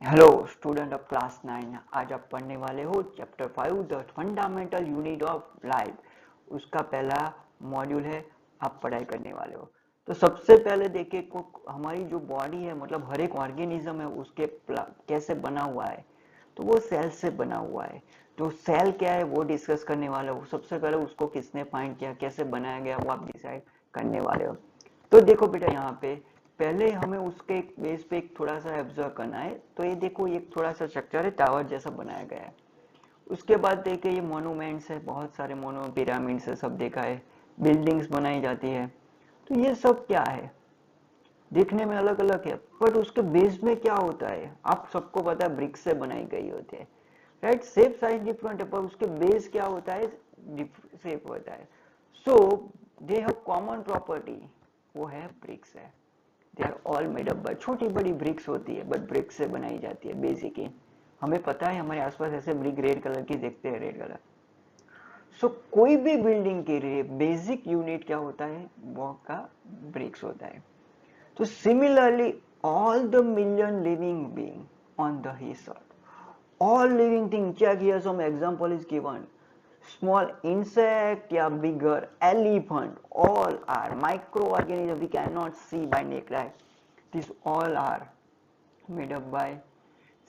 Hello student of class 9। आज आप पढ़ने वाले हो chapter 5 the fundamental unit of life. उसका पहला मॉड्यूल है, आप पढ़ाई करने वाले हो। तो सबसे पहले देखिए को हमारी जो बॉडी है, मतलब हर एक ऑर्गेनिज्म है, उसके कैसे बना हुआ है। तो वो सेल से बना हुआ है। तो सेल क्या है वो डिस्कस करने वाले हो। सबसे पहले उसको किसने फाइंड किया, कैसे बनाया गया, वो आप डिसाइड करने वाले हो। तो देखो बेटा, यहाँ पे पहले हमें उसके बेस पे एक थोड़ा सा ऑब्जर्व करना है। तो ये देखो, एक थोड़ा सा स्ट्रक्चर है, टावर जैसा बनाया गया है। उसके बाद देखे ये मोनूमेंट्स है, बहुत सारे मोनो पिरामिड्स है, सब देखा है। बिल्डिंग्स बनाई जाती है। तो ये सब क्या है, देखने में अलग अलग है, बट उसके बेस में क्या होता है आप सबको पता है, ब्रिक्स से बनाई गई होती है। राइट, शेप साइज डिफरेंट है, पर उसके बेस क्या होता है, शेप होता है। So they have common property, वो है ब्रिक्स है। They are all made up by, छोटी बड़ी ब्रिक्स होती है, बट ब्रिक्स से बनाई जाती है बेसिकली। हमें पता है हमारे आसपास ऐसे ब्रिक रेड कलर की देखते हैं, रेड कलर। सो कोई भी बिल्डिंग के लिए बेसिक यूनिट क्या होता है, वो का ब्रिक्स होता है। तो similarly, all the million living being on the his earth, all living thing, check here some example is given. Small insect या bigger elephant, all are microorganisms we cannot see by naked eye. These all are made up by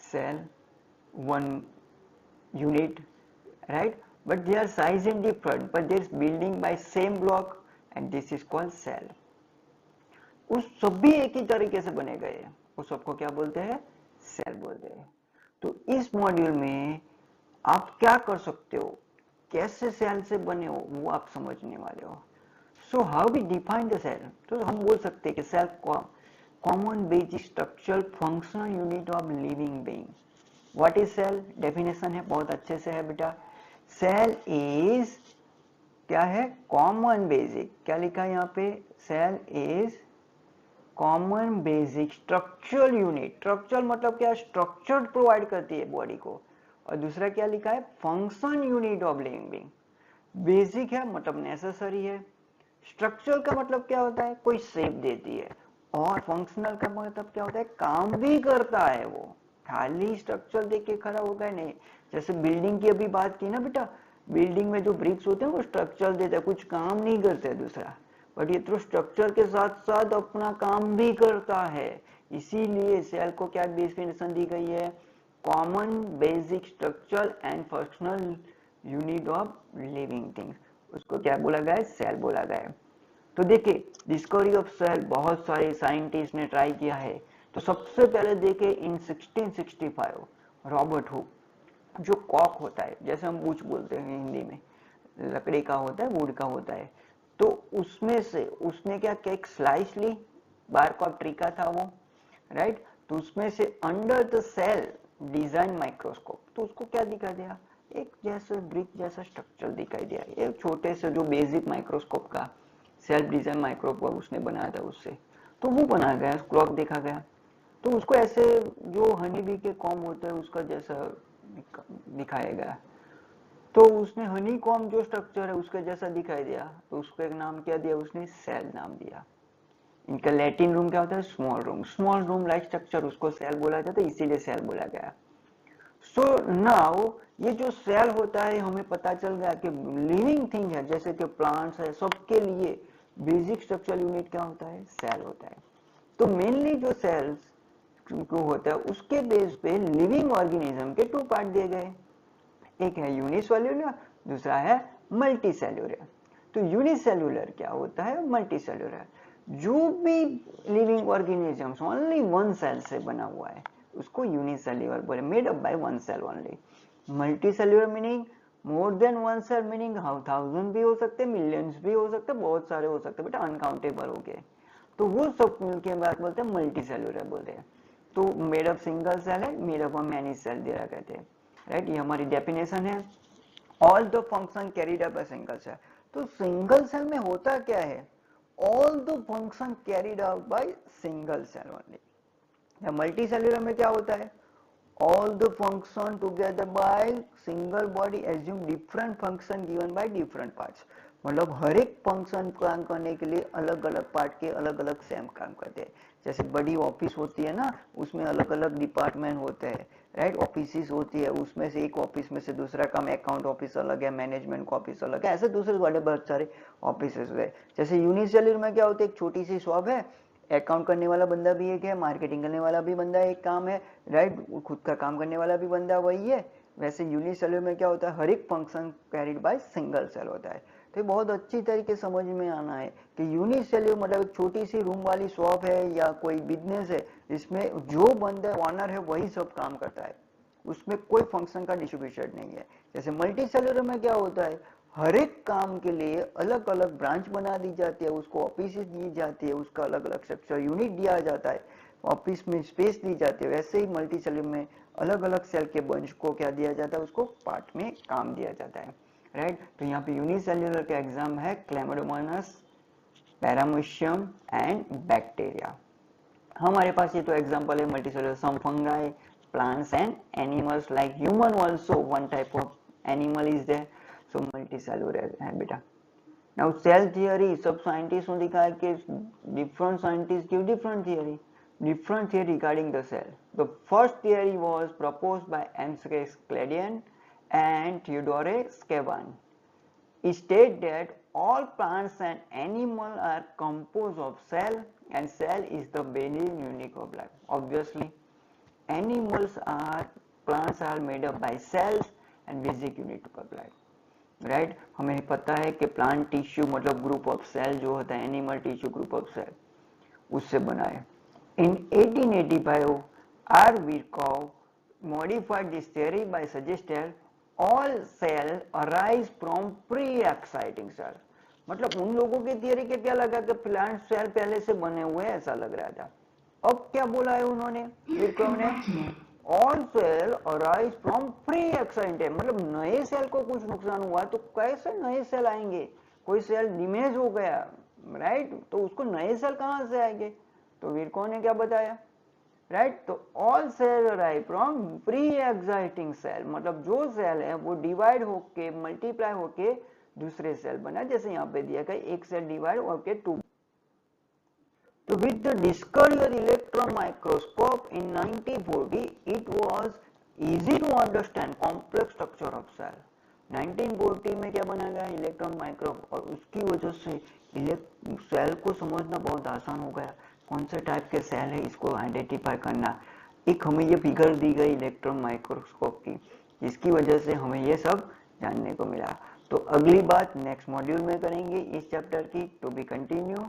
cell, one unit, right? But their size is different, but this building by same block, and this is called cell. उस सभी एक ही तरीके से बने गए हैं, उस सबको क्या बोलते हैं, सेल बोलते हैं। तो इस मॉड्यूल में आप क्या कर सकते हो, कैसे सेल से बने हो, वो आप समझने वाले हो। So how we define the cell, तो हम बोल सकते हैं कि cell common basic structural functional unit of living being. What is cell, definition है, बहुत अच्छे से है बेटा। सेल इज क्या है, कॉमन बेसिक, क्या लिखा है यहाँ पे, cell is common basic structural unit. Structure मतलब क्या, स्ट्रक्चर प्रोवाइड करती है बॉडी को। और दूसरा क्या लिखा है, function unit of living being. Basic है मतलब नेसेसरी है, स्ट्रक्चरल का मतलब क्या होता है, कोई शेप देती है, और फंक्शनल का मतलब क्या होता है, काम भी करता है वो। खाली स्ट्रक्चर देख के खड़ा होगा नहीं। जैसे बिल्डिंग की अभी बात की ना बेटा, बिल्डिंग में जो ब्रिक्स होते हैं वो स्ट्रक्चर देते हैं, कुछ काम नहीं करते दूसरा, बट ये तो स्ट्रक्चर के साथ साथ अपना काम भी करता है। इसीलिए सेल को क्या डेफिनेशन दी गई है, common basic structure and functional unit of living things. उसको क्या बोला गया है, सेल बोला गया है। तो देखिए, डिस्कवरी ऑफ सेल बहुत सारे साइंटिस्ट ने ट्राई किया है। तो सबसे पहले देखे इन 1665 रॉबर्ट हुक, जो कॉक होता है, जैसे हम बूच बोलते हैं हिंदी में, लकड़ी का होता है, वुड का होता है। तो उसमें से उसने क्या किया, एक स्लाइस ली, बार्क ऑफ ट्री का था वो, राइट। तो उसमें से under the cell design microscope, तो उसको क्या दिखा दिया, एक जैसे ब्रिक जैसा स्ट्रक्चर दिखाई दिया, एक छोटे से जो बेसिक माइक्रोस्कोप का सेल्फ डिजाइन माइक्रोस्कोप उसने बनाया था उससे। तो वो बनाया गया, क्लॉक देखा गया। तो उसको ऐसे जो हनी बी के कॉम होते हैं उसका जैसा दिखाया गया। तो उसने हनी कॉम जो स्ट्रक्चर है उसके जैसा दिखाई दिया, तो उसको एक नाम क्या दिया, उसने सेल नाम दिया। इनका लैटिन रूम क्या होता है, small room, small room like structure, उसको सेल बोला जाता है, इसीलिए सेल बोला गया। सो नाउ ये जो सेल होता है, हमें पता चल गया कि लिविंग थिंग है, जैसे कि प्लांट्स है, सबके लिए बेसिक स्ट्रक्चरल यूनिट क्या होता है, सेल होता है। तो मेनली जो सेल्स को होता है उसके बेस पे लिविंग ऑर्गेनिज्म के टू पार्ट दिए गए, एक है यूनिसेल्यूलर, दूसरा है मल्टीसेल्यूलर। तो यूनिसेल्यूलर क्या होता है, मल्टीसेल्यूलर, जो भी living organisms only one cell से बना हुआ है उसको यूनिसेल्यूलर बोले, made up by one cell only. Multicellular meaning more than one cell, meaning thousand भी हो सकते, मिलियंस भी हो सकते, बहुत सारे हो सकते, बेटा अनकाउंटेबल हो गए। तो वो सब मिलके बात बोलते हैं मल्टीसेल्यूलर बोलते हैं। तो मेड अप सिंगल सेल है, मेड अप मैनी सेल दिया कहते हैं, राइट। ये हमारी डेफिनेशन है, all the function carried out by single cell. तो सिंगल सेल में होता क्या है, all the function carried out by single cell only. या मल्टी सेल्यूलर में क्या होता है, all the function together by single body assume different function given by different parts, मतलब हर एक फंक्शन काम करने के लिए अलग अलग पार्ट के अलग अलग सेल काम करते हैं। जैसे बड़ी ऑफिस होती है ना, उसमें अलग अलग डिपार्टमेंट होते हैं, राइट। ऑफिस होती है, उसमें से एक ऑफिस में से दूसरा काम, अकाउंट ऑफिस अलग है, मैनेजमेंट का ऑफिस अलग है, ऐसे दूसरे बड़े बहुत सारे ऑफिस है। जैसे यूनिसेल्युलर में क्या होता है, एक छोटी सी शॉप है, अकाउंट करने वाला बंदा भी एक है, मार्केटिंग करने वाला भी बंदा एक काम है, राइट, खुद का काम करने वाला भी बंदा वही है। वैसे यूनिसेल्युलर में क्या होता है, हर एक function carried by single cell होता है। तो ये बहुत अच्छी तरीके समझ में आना है कि यूनिसेल्युलर मतलब एक छोटी सी रूम वाली शॉप है या कोई बिजनेस है, जिसमें जो बंदा ओनर है वही सब काम करता है, उसमें कोई फंक्शन का डिस्ट्रीब्यूशन नहीं है। जैसे मल्टी सेल्युलर में क्या होता है, हर एक काम के लिए अलग अलग ब्रांच बना दी जाती है, उसको ऑफिस दी जाती है, उसका अलग अलग सेक्टर यूनिट दिया जाता है, ऑफिस में स्पेस दी जाती है। वैसे ही मल्टी सेल्युलर में अलग अलग सेल के बंच को क्या दिया जाता है, उसको पार्ट में काम दिया जाता है, राइट। तो यहाँ पे यूनिसेल्युलर का एग्जाम है क्लैमिडोमोनास, पैरामीशियम एंड बैक्टीरिया। हमारे पास ये तो एग्जांपल है multicellular, some fungi, plants and animals like human also one type of animal is there, so multicellular है बेटा। now cell theory, सब साइंटिस्ट ने दिखा है कि different scientists give different theory regarding the cell. The first theory was proposed by M.S. Cladian and Theodore Skeban. It states that all plants and animals are composed of cell, and cell is the basic unit of life. Obviously, plants are made up by cells and basic unit of life. Right, हमें पता है कि plant tissue मतलब group of cell जो होता है, animal tissue group of cell, उससे बना है। In 1885 R Virchow modified this theory by suggesting all cell arise from pre-exciting cell। मतलब उन लोगों की थियरी के क्या लगा कि प्लांट सेल पहले से बने हुए ऐसा लग रहा था। अब क्या बोला है उन्होंने, विरकॉव ने, all cell arise from pre excited, मतलब नए सेल को कुछ नुकसान हुआ तो कैसे नए सेल आएंगे, कोई सेल डैमेज हो गया, राइट, तो उसको नए सेल कहां से आएंगे। तो विरकॉव ने क्या बताया, राइट, तो all cell arrive from pre exciting cell, मतलब जो सेल है वो डिवाइड होके मल्टीप्लाई होके दूसरे सेल बना, जैसे यहाँ पे दिया गया एक सेल डिवाइड होके to. So with the discovery of the electron microscope in 1940, it was easy to understand complex structure of cell। 1940 में क्या बना गया, इलेक्ट्रॉन माइक्रोस्कोप, और उसकी वजह से सेल को समझना बहुत आसान हो गया, कौन से टाइप के सेल है इसको आइडेंटिफाई करना। एक हमें ये फिगर दी गई इलेक्ट्रॉन माइक्रोस्कोप की, जिसकी वजह से हमें ये सब जानने को मिला। तो अगली बात नेक्स्ट मॉड्यूल में करेंगे इस चैप्टर की, to be continue.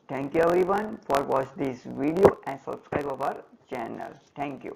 Thank you everyone for watch this video and subscribe our channel. Thank you.